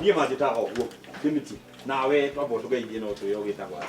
niĩ manjĩtaga ũguo Kimiti nawe twamba tũgeithie no twĩyo gĩtagwo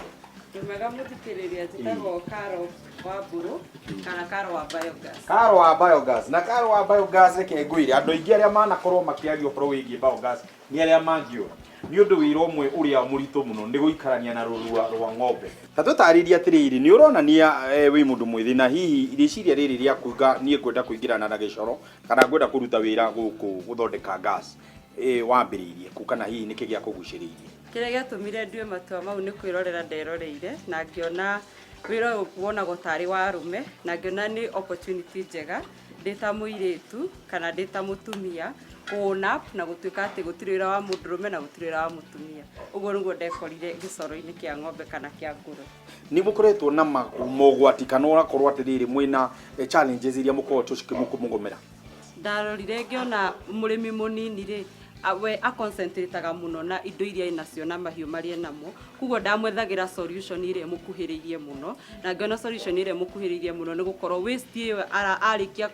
Tumega mũthikĩrĩria njĩtagwo Karo wa Mburu kana Karo wa Biogas. Karo wa Biogas na Karo wa Biogas reke ngwĩre andũ aingĩ arĩa manakorwo makĩaria ũhoro wĩgiĩ Biogas nĩ arĩa mangĩũra nĩ ũndũ wĩra ũmwe ũrĩa mũritũ mũno nĩ gũikarania na rũrua rwa ng'ombe. Ta tũtarĩria atĩrĩrĩ nĩ ũronania wĩ mũndũ mwĩthĩ na hihi rĩciria rĩrĩ rĩa kuga niĩ ngwenda kũingĩrana na gĩcoro kana ngwenda kũruta wĩra gũkũ gũthondeka gas wambĩrĩirie ku kana hihi nĩkĩ gĩa kũgucĩrĩirie. Kĩrĩa gĩatũmire ndue matua mau nĩ kwĩrorera nderoreire na ngĩona wĩra ũyũ wonagwo tarĩ wa arũme na ngĩona nĩ opportunity njega ndĩ ta mũirĩtu kana ndĩ ta mũtumia kuona na gũtuĩka atĩ gũtirĩ wĩra wa mũndũrũme na gũtirĩ wĩra wa mũtumia. Ũguo nĩguo ndekorire gĩcoro-inĩ kĩa ng'ombe kana kĩa ngũrwe. Nĩ mũkoretwo na mogwati kana ũrakorwo atĩrĩrĩ mwĩna challenges iria mũkorwo mũkũmũgomera? Ndarorire ngĩona mũrĩmi mũnini rĩ we aconcentrataga mũno na indo iria inacio na mahiũ marĩa namo, kuguo ndamwethagĩra solution iria mũkuhĩrĩirie mũno na ngĩona solution iria mũkuhĩrĩirie mũno nĩ gũkorwo waste ĩyo arĩkia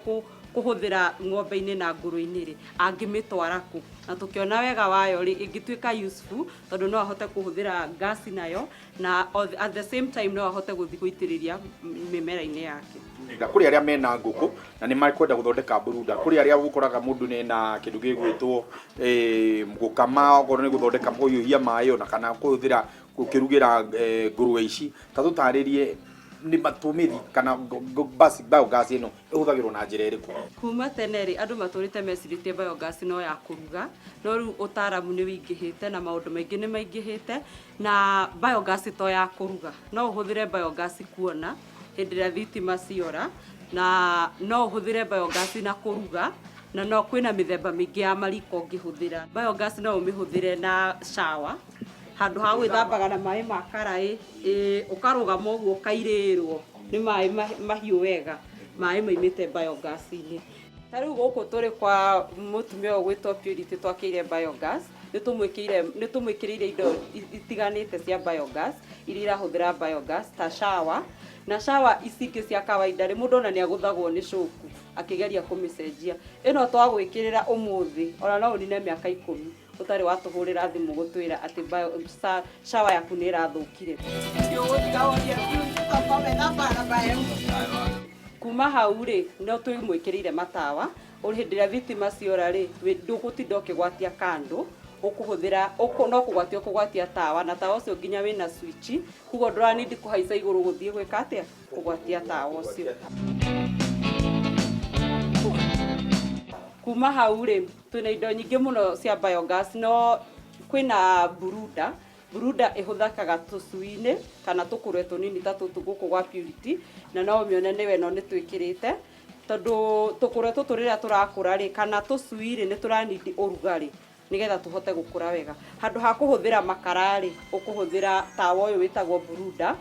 kuhũthĩra ng'ombe-inĩ na ngũrwe-inĩ rĩ angĩmĩtwara kũ na tũkĩona wega wayo rĩ ĩngĩtuĩka useful tondũ no ahote kuhũthĩra gas nayo na at the same time no ahote gũthiĩ gũitĩrĩria mĩmera-inĩ yake. Kũrĩ arĩa mena ngũkũ na nĩ makwenda gũthondeka buruda, kũrĩ arĩa gũkoraga mũndũ nena kĩndũ gĩgwĩtwo gũkama okorwo nĩ gũthondeka kũhiũhia maĩ ona kana kũhũthĩra gũkĩrugĩra ngũrwe ici. Ta tũtarĩrie nĩ matũmĩri kana biogas ĩno ĩhũthagĩrwo na njĩra ĩrĩkũ? Kuma tene rĩ andũ matũrĩte mecirĩtie biogas no ya kũruga, no rĩu ũtaaramu nĩ wĩingĩhĩte na maũndũ maingĩ nĩ maingĩhĩte na biogas to ya kũruga. No ũhũthĩre biogas kuona hĩndĩ ĩrĩa thitima ciora na no ũhũthĩre biogas na kũruga na no kwĩna mĩthemba mĩingĩ ya mariko ũngĩhũthĩra. Biogas no ũmĩhũthĩre na shower handũ ha gwĩthambaga na maĩ ma karaĩ ũkarũgama ũguo ũkairĩrwo nĩ maĩ mahiũ wega maĩ maimĩte biogas-inĩ. Ta rĩu gũkũ tũrĩ kwa mũtumia ũyũ gwĩtwo Purity twakĩire biogas nĩ tũmwĩkĩrĩire indo itiganĩte cia biogas iria irahũthĩra biogas ta shower na shower ici ingĩ cia kawaida rĩ mũndũ ona nĩ agũthagwo nĩ cũku akĩgeria kũmĩcenjia. Ĩno twagwĩkĩrĩra ũmũthĩ ona no ũnine mĩaka 10 ũtarĩ watũhũrĩra thimũ gũtwĩra atĩ shower yaku nĩ ĩrathũkire. Kuma hau rĩ no twĩmwĩkĩrĩire matawa ũrĩ hĩndĩ ĩrĩa thitima ciora rĩ ndũgũtinda ũkĩgwatia kando ũkũhũthĩra no kũgwatia ũkũgwatia tawa na tawa ũcio nginya wĩna switch kuguo ndũranindi kũhaica igũrũ gũthiĩ gwĩka atĩa kũgwatia tawa ũcio. Kuma hau rĩ twĩna indo nyingĩ mũno cia biogas no kwĩna buruda ĩhũthĩkaga tũcui-inĩ kana tũkũrwe tũnini ta tũtũ gũkũ gwa Purity na no ũmĩone nĩwe ĩno nĩ twĩkĩrĩte tondũ tũkũrwe tũtũ rĩrĩa tũrakũra rĩ kana tũcui rĩ nĩ tũranindi ũrugarĩ nĩgetha tũhote gũkũra wega. Handũ ha kũhũthĩra makara rĩ ũkũhũthĩra tawa ũyũ wĩtagwo buruda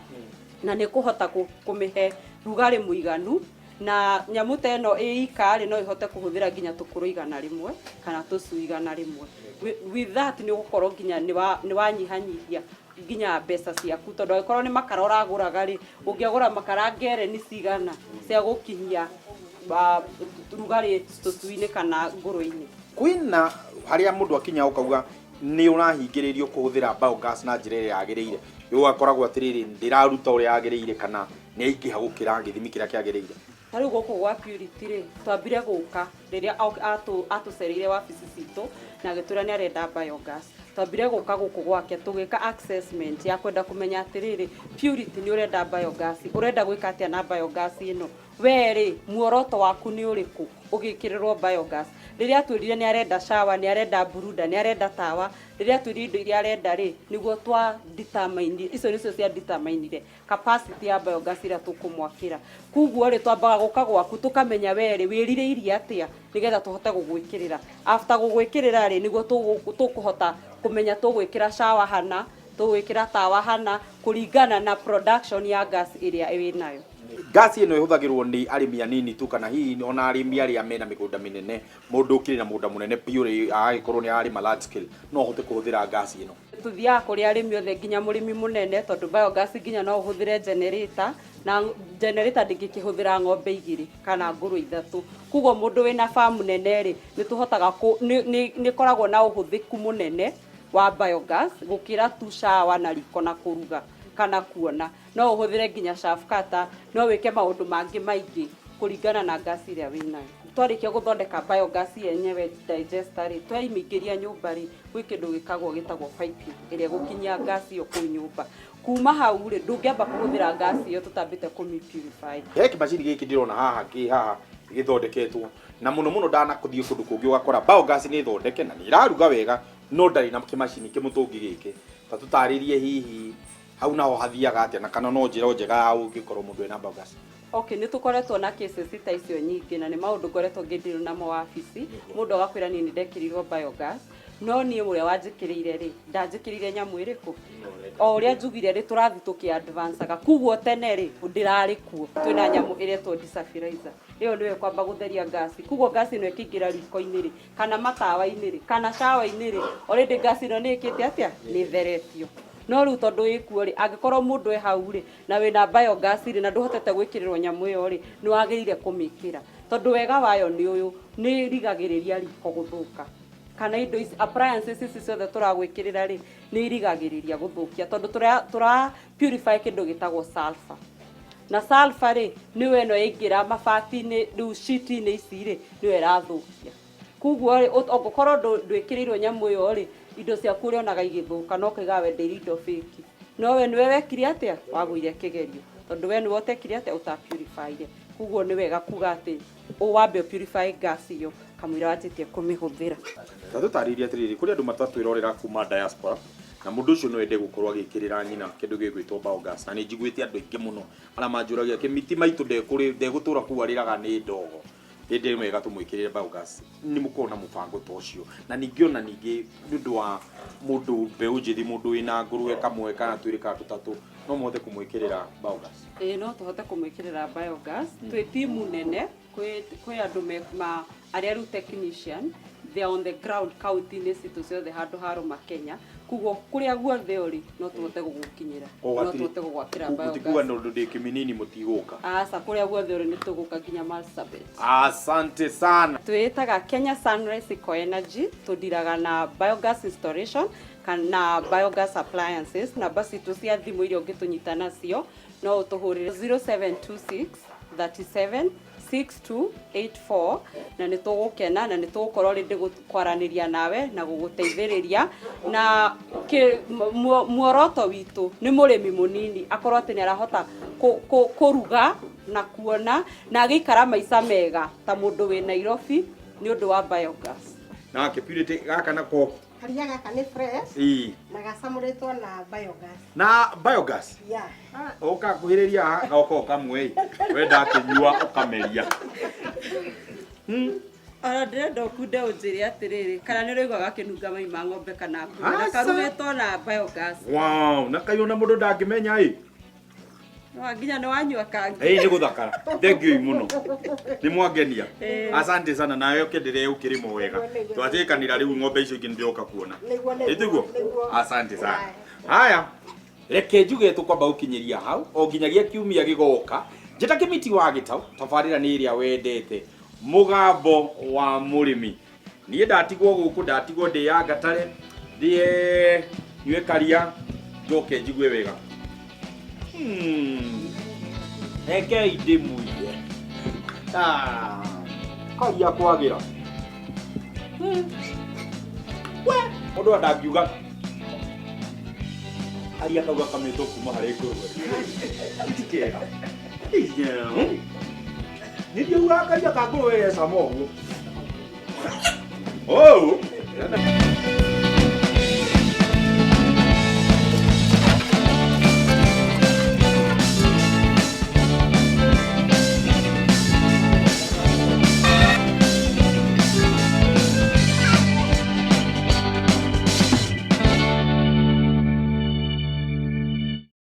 na nĩ kũhota kũmĩhe rugarĩ mũiganu na nyamũ ta ĩno ĩika rĩ no ĩhote kũhũthĩra nginya tũkũrũ 100 kana tũcui 100. With that nĩ ũgũkorwo nginya nĩ wanyihanyihia nginya mbeca ciaku tondũ angĩkorwo nĩ makara ũragũraga rĩ ũngĩagũra makara ngereni cigana cia gũkinyia rugarĩ tũcui-inĩ kana ngũrwe-inĩ. Kwĩna harĩa mũndũ akinya ũkauga nĩ ũrahingĩrĩrio kũhũthĩra biogas na njĩra ĩrĩa yagĩrĩire ũgakoragwo atĩrĩrĩ ndĩraruta ũrĩa yagĩrĩire kana nĩ aingĩha gũkĩra gĩthimi kĩrĩa kĩagĩrĩire? Ta rĩu gũkũ gwa Purity rĩ twambire gũka rĩrĩa atũcereire wabici citũ na agĩtwĩra nĩ arenda biogas. Twambire gũka gũkũ gwake tũgĩka assessment ya kwenda kũmenya atĩrĩrĩ Purity nĩ ũrenda biogas ũrenda gwĩka atĩa na biogas ĩno we rĩ muoroto waku nĩ ũrĩkũ ũgĩkĩrĩrwo biogas. Rĩrĩa twĩrire nĩ arenda shower nĩ arenda buruda nĩ arenda tawa rĩrĩa twĩrire indo iria arenda rĩ nĩguo twa determine icio nĩcio cia determine capacity ya biogas ĩrĩa tũkũmwakĩra. Kuguo rĩ twambaga gũka gwaku tũkamenya we rĩ wĩrirĩirie atĩa nĩgetha tũhote gũgwĩkĩrĩra. After gũgwĩkĩrĩra rĩ nĩguo tũkũhota kũmenya tũgwĩkĩra shower hana tũgwĩkĩra tawa hana kũringana na production ya gas ĩrĩa wĩnayo. Gas ĩno ĩhũthagĩrwo nĩ arĩmi anini tu kana hihi ona arĩmi arĩa mena mĩgũnda mĩnene mũndũ ũkĩrĩ na mũgũnda mũnene biũ agĩkorwo nĩ arĩma large scale no ahote kũhũthĩra gas ĩno? Tuthiaga kũrĩ arĩmi othe nginya mũrĩmi mũnene tondũ biogas nginya no ũhũthĩre generator na generator ndĩngĩkĩhũthĩra ng'ombe 2 kana ngũrwe 3. Kuguo mũndũ wĩna farm nene rĩ nĩ tũhotaga nĩ koragwo na ũhũthĩku mũnene wa biogas gukira tu shawa na riko na kuruga kana kuona. No uhuthire nginya shaft cutter, no wike maundu mangi maingi kuringana na gas iria winayo. Twarikia guthondeka biogas yenyewe digester ri twaimingiria nyumba ri gwi kindu gikagwo gitagwo pipe iria gukinyia gas iyo ku nyumba. Kuma hau ri ndungiamba kuhuthira gas iyo tutambite kumipurify. Heki macini giki ndirona haha githondeketwo na muno ndana kuthie kundu kungi ugakora biogas ni thondeke na ni iraruga wega no ndari na kimacini kimutungi giki ta tutaririe hihi hau naho hathiaga atia na kana no njira njega ya ungikorwo mundu ena biogas. Okay, ni tukoretwo na cases ta icio nyingi na ni maundu ngoretwo ngindiru na mo wabici mundu agakwira ni ndekirirwo biogas no ni uria wanjikirire ri ndanjikirire nyamu iriku o uria njugire ri turathi tuki advance aga kuguo tene ri ndirari kuo twina nyamu iretwo disafirizer iyo niwe kwamba gutheria gas kuguo gas no ikingira riko-ini ri kana matawa-ini ri kana shawa-ini ri already gas no ni ikite atia ni theretio no ru tondu ikuo ri angikorwo mundu e hau ri na wina biogas ri na nduhotete gwikirirwo nyamu iyo ri ni wagirire kumikira tondu wega wayo ni uyu ni rigagiriria riko guthuka kana indo appliances ici ciothe turagwikirira ri ni irigagiriria guthukia tondu tura purify kindu gitagwo sulfur na sulfur ri ni weno ingira mabati-ini riu sheet-ini ici ri ni irathukia kuguo ri ongokorwo ndwikirirwo nyamu iyo ri indo cia kuri onaga igithuka no kiga wendeire indo fake no we niwe wekire atia wagwire kigerio tondu we niwe utekire atia uta purify kuguo ni wega kuga ati wambe purify gas iyo kamwira wajitie kumihuthira. Tutaririe atiriri kuri andu matatwirorera kuma diaspora na mundu ucio no ende gukorwo agikirira nyina kindu gigwitwo biogas na ni njiguite andu aingi muno ara manjuragia kimiti maitu ndegutura kuwa riraga ni ndogo ende mwega tumwikirire biogas ni mukona mubango to ucio na ningiona ningi nundu wa mundu mbeu njithi mundu wina ngurue kamwe kana twiri kana tutatu no mothe kumwikirira biogas. No tuhote kumwikirira biogas twi timu nene kwi andu ma aria ru technician they are on the ground county-ini citu ciothe handu haruma Kenya kuguo kuria guothe uri no tuhote gugukinyira no tuhote gugwakira biogas gutikuga ndu ndi kiminini mutiguka asa kuria guothe uri nituguka nginya Marsabit. Asante sana. Twitaga Kenya Sunrise Eco Energy tudiraga na biogas installation kana biogas appliances na basi tucia thimu irio ngitunyita nacio no utuhurire 0726 37 6284 na nitugukena na nitugukorwo rindi kwaraniria nawe na guguteithiriria na muoroto witu ni murimi munini akorwo ati ni arahota kuruga na kuona na agikara maica mega ta mundu wi Nairobi ni undu wa biogas na kipirite gaka nako Haria gaka ni fresh na gacamuritwo na biogas yeah oka kuhiriria goko kamwe wenda kinyua ukameria ara ndenda kunde unjiri atiriri kana ni roigwa gakinunga mai ma ng'ombe kana ng'ombe na karumetwo na biogas. Wow, na kayona mundu ndangimenya no nginya ni wanyua kangi ni guthakara thank you muno ni mwangenia asante sana nawe ukendire ukirimo wega twatikanira riu ng'ombe icio ingi ndioka kuona itugo asante sana. Haya reke njuge tukwamba ukinyiria hau o nginyagia kiumia gigoka njita kimiti wa gitau tabarira ni iria wendete mugambo wa murimi nie ndatigwo guku ndatigwo ndi ya ngatare ndie nywe karia njoke njigue wega eke inde muiye karia kwagira we mundu andangiuga aria kauga kameto kuma hari ngurwe itikega ndio urakaria kangurwe samogo oh